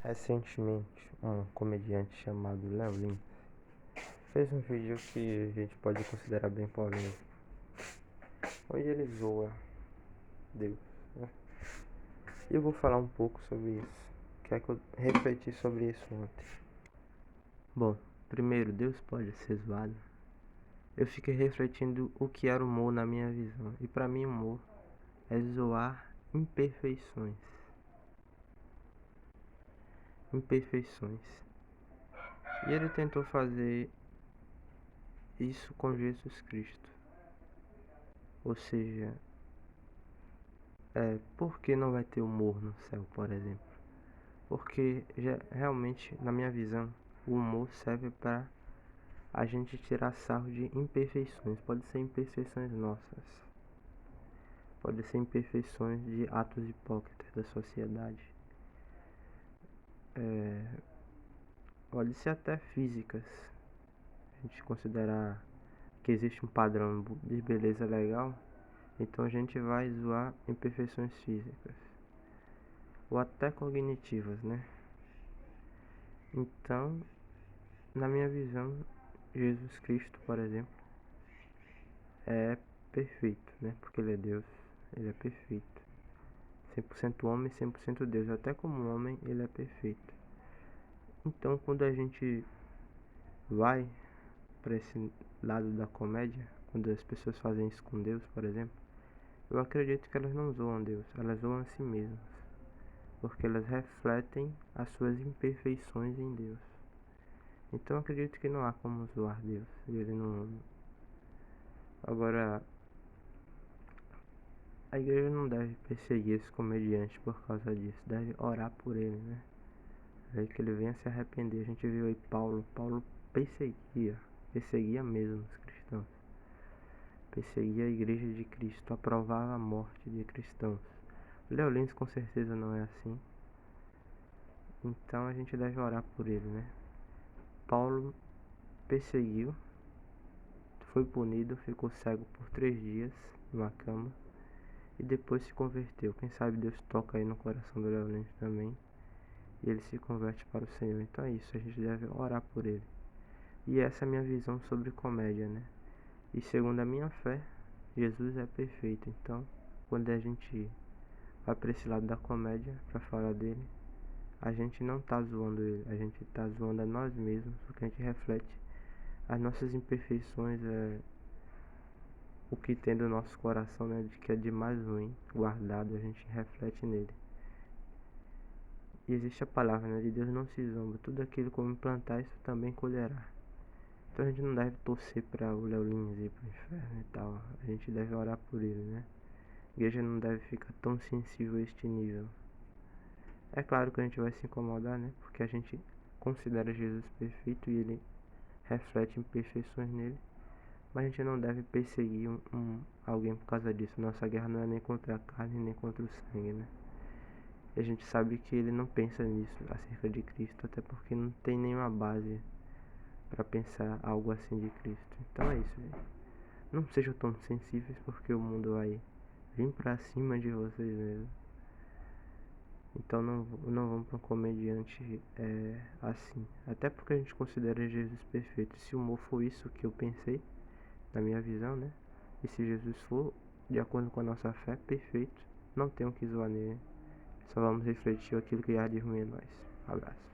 Recentemente, um comediante chamado Léo Lins fez um vídeo que a gente pode considerar bem polêmico, onde ele zoa Deus, né? E eu vou falar um pouco sobre isso, que é que eu refleti sobre isso ontem. Bom, primeiro, Deus pode ser zoado? Eu fiquei refletindo o que era humor na minha visão, e para mim humor é zoar imperfeições. Imperfeições. E ele tentou fazer isso com Jesus Cristo. Ou seja, por que não vai ter humor no céu, por exemplo? Porque realmente, na minha visão, o humor serve para a gente tirar sarro de imperfeições. Pode ser imperfeições nossas, pode ser imperfeições de atos hipócritas da sociedade, pode ser até físicas. A gente considerar que existe um padrão de beleza legal, então a gente vai zoar imperfeições físicas ou até cognitivas, né? Então, na minha visão, Jesus Cristo, por exemplo, é perfeito, né? Porque ele é Deus, ele é perfeito. 100% homem, 100% Deus. Até como homem, ele é perfeito. Então, quando a gente vai para esse lado da comédia, quando as pessoas fazem isso com Deus, por exemplo, eu acredito que elas não zoam Deus, elas zoam a si mesmas, porque elas refletem as suas imperfeições em Deus. Então, eu acredito que não há como zoar Deus. Ele não. Agora, a igreja não deve perseguir esse comediante por causa disso, deve orar por ele, né? Para que ele venha se arrepender. A gente viu aí Paulo perseguia mesmo os cristãos, perseguia a igreja de Cristo, aprovava a morte de cristãos. Léo Lins com certeza não é assim, então a gente deve orar por ele, né? Paulo perseguiu, foi punido, ficou cego por 3 dias numa cama e depois se converteu. Quem sabe Deus toca aí no coração do Léo Lins também e ele se converte para o Senhor. Então é isso, a gente deve orar por ele. E essa é a minha visão sobre comédia, né? E segundo a minha fé, Jesus é perfeito. Então, quando a gente vai para esse lado da comédia, para falar dele, a gente não tá zoando ele, a gente tá zoando a nós mesmos, porque a gente reflete as nossas imperfeições, o que tem do nosso coração, né, de que é de mais ruim, guardado, a gente reflete nele. E existe a palavra, né, de Deus não se zomba, tudo aquilo como plantar, isso também colherá. Então a gente não deve torcer para o Léo Lins ir pro inferno e tal, a gente deve orar por ele, né. A igreja não deve ficar tão sensível a este nível. É claro que a gente vai se incomodar, né, porque a gente considera Jesus perfeito e ele reflete imperfeições nele. Mas a gente não deve perseguir alguém por causa disso. Nossa guerra não é nem contra a carne, nem contra o sangue, né? E a gente sabe que ele não pensa nisso acerca de Cristo, até porque não tem nenhuma base para pensar algo assim de Cristo. Então é isso, gente. Não sejam tão sensíveis, porque o mundo vai vir pra cima de vocês mesmo. Então não vamos para um comediante assim. Até porque a gente considera Jesus perfeito. Se o humor for isso que eu pensei, na minha visão, né? E se Jesus for de acordo com a nossa fé, perfeito, não tem o que zoar nele. Só vamos refletir aquilo que há de ruim em nós. Abraço.